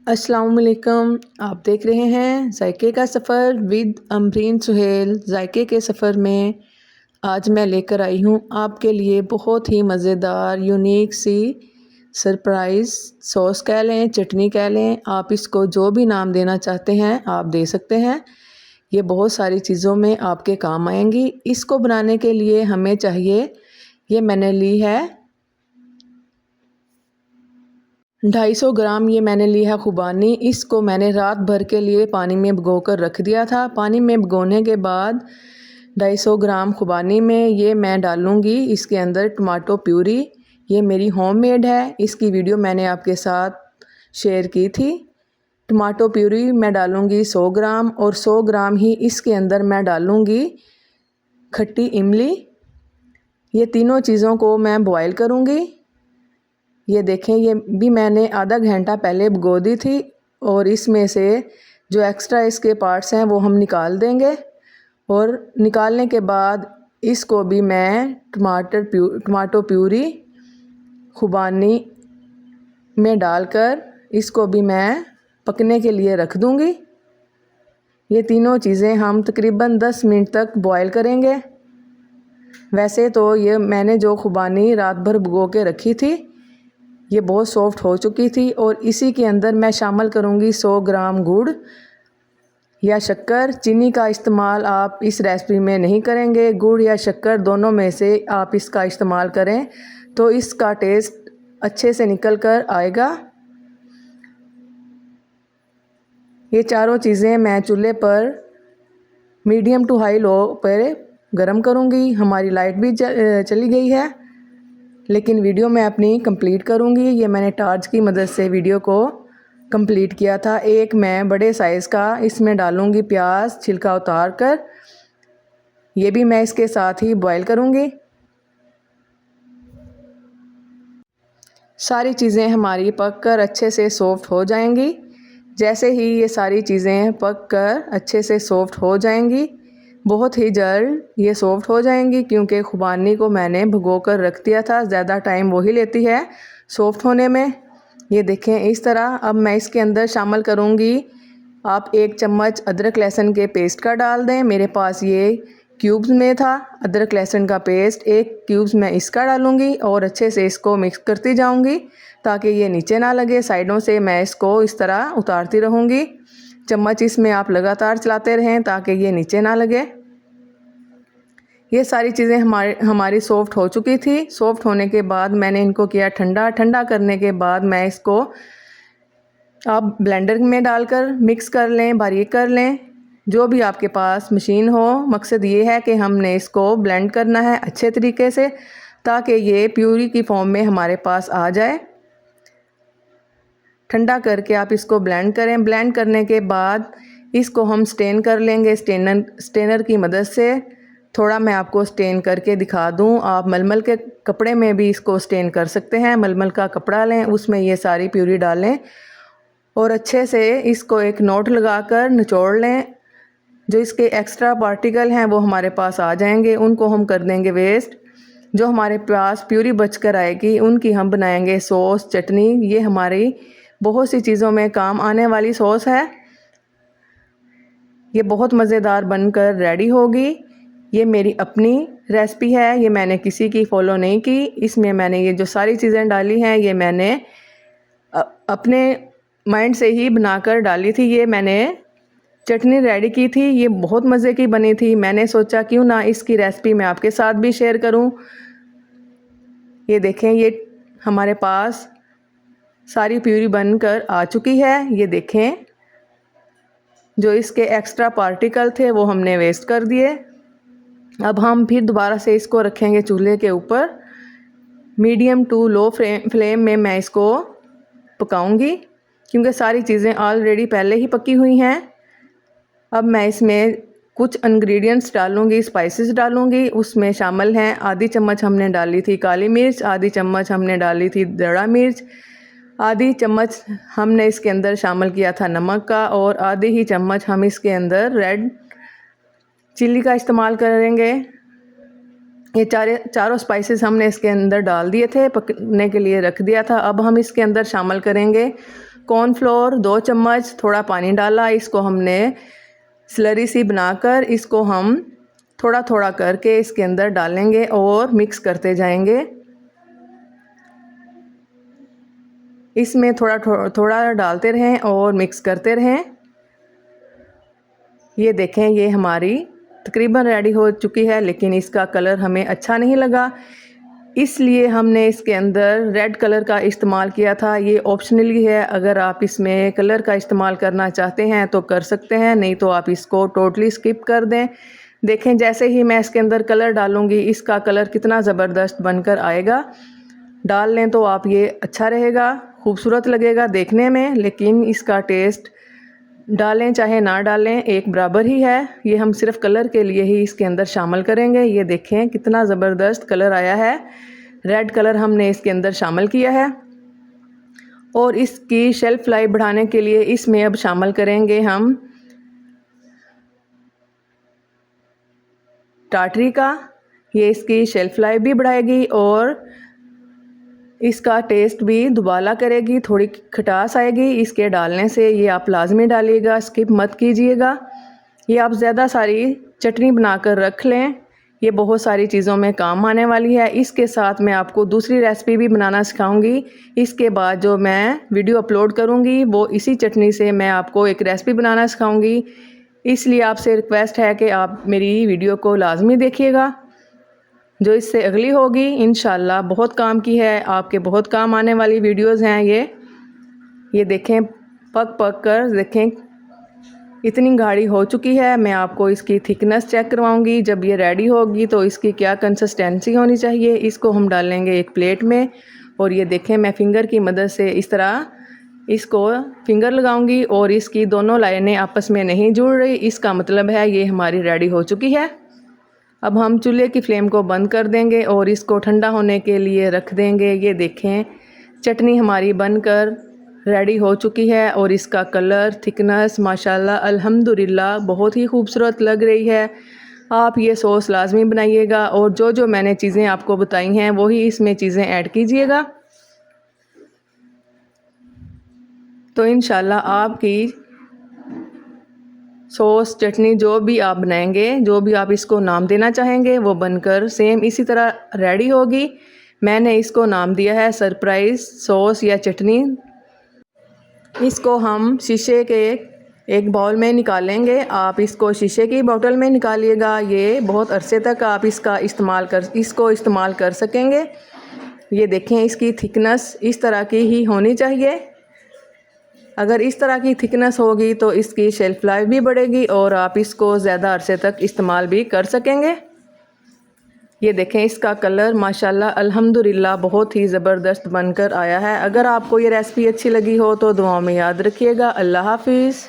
अस्सलाम वालेकुम। आप देख रहे हैं जायके का सफ़र विद अमरीन सुहेल। जायके के सफ़र में आज मैं लेकर आई हूँ आपके लिए बहुत ही मज़ेदार यूनिक सी सरप्राइज़ सॉस कह लें, चटनी कह लें, आप इसको जो भी नाम देना चाहते हैं आप दे सकते हैं। ये बहुत सारी चीज़ों में आपके काम आएंगी। इसको बनाने के लिए हमें चाहिए, ये मैंने ली है 250 ग्राम, ये मैंने ली है खुबानी। इसको मैंने रात भर के लिए पानी में भिगो कर रख दिया था। पानी में भिगोने के बाद 250 ग्राम खुबानी में ये मैं डालूँगी इसके अंदर टमाटो प्यूरी। ये मेरी होममेड है, इसकी वीडियो मैंने आपके साथ शेयर की थी। टमाटो प्यूरी मैं डालूँगी 100 ग्राम और 100 ग्राम ही इसके अंदर मैं डालूँगी खट्टी इमली। ये तीनों चीज़ों को मैं बॉयल करूँगी। ये देखें, ये भी मैंने आधा घंटा पहले भिगो दी थी और इसमें से जो एक्स्ट्रा इसके पार्ट्स हैं वो हम निकाल देंगे। और निकालने के बाद इसको भी मैं टमाटो प्यूरी खुबानी में डालकर इसको भी मैं पकने के लिए रख दूँगी। ये तीनों चीज़ें हम तकरीबन 10 मिनट तक बॉयल करेंगे। वैसे तो ये मैंने जो खुबानी रात भर भिगो के रखी थी ये बहुत सॉफ्ट हो चुकी थी और इसी के अंदर मैं शामिल करूँगी 100 ग्राम गुड़ या शक्कर। चीनी का इस्तेमाल आप इस रेसिपी में नहीं करेंगे, गुड़ या शक्कर दोनों में से आप इसका इस्तेमाल करें तो इसका टेस्ट अच्छे से निकल कर आएगा। ये चारों चीज़ें मैं चूल्हे पर मीडियम टू हाई लो पर गरम करूँगी। हमारी लाइट भी चली गई है लेकिन वीडियो मैं अपनी कंप्लीट करूँगी। ये मैंने टार्च की मदद से वीडियो को कंप्लीट किया था। एक मैं बड़े साइज़ का इसमें डालूँगी प्याज छिलका उतार कर, ये भी मैं इसके साथ ही बॉईल करूँगी। सारी चीज़ें हमारी पक कर अच्छे से सॉफ्ट हो जाएंगी। जैसे ही ये सारी चीज़ें पक कर अच्छे से सॉफ्ट हो जाएंगी, बहुत ही जल्द ये सॉफ्ट हो जाएंगी क्योंकि खुबानी को मैंने भिगो कर रख दिया था। ज़्यादा टाइम वही लेती है सॉफ्ट होने में। ये देखें इस तरह। अब मैं इसके अंदर शामिल करूँगी, आप 1 चम्मच अदरक लहसुन के पेस्ट का डाल दें। मेरे पास ये क्यूब्स में था अदरक लहसुन का पेस्ट, 1 क्यूब्स मैं इसका डालूँगी और अच्छे से इसको मिक्स करती जाऊँगी ताकि ये नीचे ना लगे। साइडों से मैं इसको इस तरह उतारती रहूँगी। चम्मच इसमें आप लगातार चलाते रहें ताकि ये नीचे ना लगे। ये सारी चीज़ें हमारी सॉफ्ट हो चुकी थी। सॉफ्ट होने के बाद मैंने इनको किया ठंडा। ठंडा करने के बाद मैं इसको आप ब्लेंडर में डालकर मिक्स कर लें, बारीक कर लें, जो भी आपके पास मशीन हो। मकसद ये है कि हमने इसको ब्लेंड करना है अच्छे तरीके से ताकि ये प्यूरी की फॉर्म में हमारे पास आ जाए। ठंडा करके आप इसको ब्लेंड करें। ब्लेंड करने के बाद इसको हम स्टेन कर लेंगे स्टेनर की मदद से। थोड़ा मैं आपको स्टेन करके दिखा दूं, आप मलमल के कपड़े में भी इसको स्टेन कर सकते हैं। मलमल का कपड़ा लें, उसमें ये सारी प्यूरी डालें और अच्छे से इसको एक नोट लगाकर निचोड़ लें। जो इसके एक्स्ट्रा पार्टिकल हैं वो हमारे पास आ जाएंगे, उनको हम कर देंगे वेस्ट। जो हमारे पास प्यूरी बच कर आएगी उनकी हम बनाएंगे सॉस, चटनी। ये हमारी बहुत सी चीज़ों में काम आने वाली सॉस है। ये बहुत मज़ेदार बनकर रेडी होगी। ये मेरी अपनी रेसिपी है, ये मैंने किसी की फॉलो नहीं की। इसमें मैंने ये जो सारी चीज़ें डाली हैं ये मैंने अपने माइंड से ही बनाकर डाली थी। ये मैंने चटनी रेडी की थी, ये बहुत मज़े की बनी थी। मैंने सोचा क्यों ना इसकी रेसिपी मैं आपके साथ भी शेयर करूं। ये देखें, ये हमारे पास सारी प्यूरी बनकर आ चुकी है। ये देखें, जो इसके एक्स्ट्रा पार्टिकल थे वो हमने वेस्ट कर दिए। अब हम फिर दोबारा से इसको रखेंगे चूल्हे के ऊपर। मीडियम टू लो फ्लेम में मैं इसको पकाऊंगी क्योंकि सारी चीज़ें ऑलरेडी पहले ही पकी हुई हैं। अब मैं इसमें कुछ इंग्रेडिएंट्स डालूंगी, स्पाइसेस डालूंगी। उसमें शामिल हैं आधी चम्मच हमने डाली थी काली मिर्च, आधी चम्मच हमने डाली थी दड़ा मिर्च, आधी चम्मच हमने इसके अंदर शामिल किया था नमक का और आधी ही चम्मच हम इसके अंदर रेड चिल्ली का इस्तेमाल करेंगे। ये चारों स्पाइसेस हमने इसके अंदर डाल दिए थे, पकने के लिए रख दिया था। अब हम इसके अंदर शामिल करेंगे कॉर्नफ्लोर 2 चम्मच, थोड़ा पानी डाला। इसको हमने स्लरी सी बनाकर इसको हम थोड़ा थोड़ा करके इसके अंदर डालेंगे और मिक्स करते जाएंगे। इसमें थोड़ा थोड़ा डालते रहें और मिक्स करते रहें। ये देखें, ये हमारी तकरीबन रेडी हो चुकी है, लेकिन इसका कलर हमें अच्छा नहीं लगा, इसलिए हमने इसके अंदर रेड कलर का इस्तेमाल किया था। ये ऑप्शनली है, अगर आप इसमें कलर का इस्तेमाल करना चाहते हैं तो कर सकते हैं, नहीं तो आप इसको टोटली स्किप कर दें। देखें, जैसे ही मैं इसके अंदर कलर डालूँगी इसका कलर कितना ज़बरदस्त बनकर आएगा। डाल लें तो आप ये अच्छा रहेगा, खूबसूरत लगेगा देखने में, लेकिन इसका टेस्ट डालें चाहे ना डालें एक बराबर ही है। ये हम सिर्फ कलर के लिए ही इसके अंदर शामिल करेंगे। ये देखें कितना ज़बरदस्त कलर आया है, रेड कलर हमने इसके अंदर शामिल किया है। और इसकी शेल्फ लाइफ बढ़ाने के लिए इसमें अब शामिल करेंगे हम टाटरी का। ये इसकी शेल्फ लाइफ भी बढ़ाएगी और इसका टेस्ट भी दुबाला करेगी, थोड़ी खटास आएगी इसके डालने से। ये आप लाजमी डालिएगा, स्किप मत कीजिएगा। ये आप ज़्यादा सारी चटनी बनाकर रख लें, ये बहुत सारी चीज़ों में काम आने वाली है। इसके साथ मैं आपको दूसरी रेसिपी भी बनाना सिखाऊंगी। इसके बाद जो मैं वीडियो अपलोड करूंगी वो इसी चटनी से मैं आपको एक रेसिपी बनाना सिखाऊंगी। इसलिए आपसे रिक्वेस्ट है कि आप मेरी वीडियो को लाजमी देखिएगा। जो इससे अगली होगी इंशाल्लाह बहुत काम की है, आपके बहुत काम आने वाली वीडियोस हैं ये देखें, पक पक कर देखें इतनी गाढ़ी हो चुकी है। मैं आपको इसकी थिकनेस चेक करवाऊंगी जब ये रेडी होगी तो इसकी क्या कंसिस्टेंसी होनी चाहिए। इसको हम डालेंगे एक प्लेट में और ये देखें, मैं फिंगर की मदद से इस तरह इसको फिंगर लगाऊंगी और इसकी दोनों लाइनें आपस में नहीं जुड़ रही, इसका मतलब है ये हमारी रेडी हो चुकी है। अब हम चूल्हे की फ्लेम को बंद कर देंगे और इसको ठंडा होने के लिए रख देंगे। ये देखें, चटनी हमारी बनकर रेडी हो चुकी है और इसका कलर, थिकनेस माशाल्लाह अल्हम्दुलिल्लाह बहुत ही खूबसूरत लग रही है। आप ये सॉस लाजमी बनाइएगा और जो जो मैंने चीज़ें आपको बताई हैं वही इसमें चीज़ें ऐड कीजिएगा, तो इंशाल्लाह आपकी सॉस चटनी जो भी आप बनाएंगे, जो भी आप इसको नाम देना चाहेंगे वो बनकर सेम इसी तरह रेडी होगी। मैंने इसको नाम दिया है सरप्राइज़ सॉस या चटनी। इसको हम शीशे के एक बाउल में निकालेंगे। आप इसको शीशे की बोतल में निकालिएगा, ये बहुत अरसे तक आप इसको इस्तेमाल कर सकेंगे। ये देखें, इसकी थिकनेस इस तरह की ही होनी चाहिए। अगर इस तरह की थिकनेस होगी तो इसकी शेल्फ लाइफ भी बढ़ेगी और आप इसको ज़्यादा अरसे तक इस्तेमाल भी कर सकेंगे। ये देखें, इसका कलर माशाल्लाह अल्हम्दुलिल्लाह बहुत ही ज़बरदस्त बनकर आया है। अगर आपको ये रेसिपी अच्छी लगी हो तो दुआओं में याद रखिएगा। अल्लाह हाफिज़।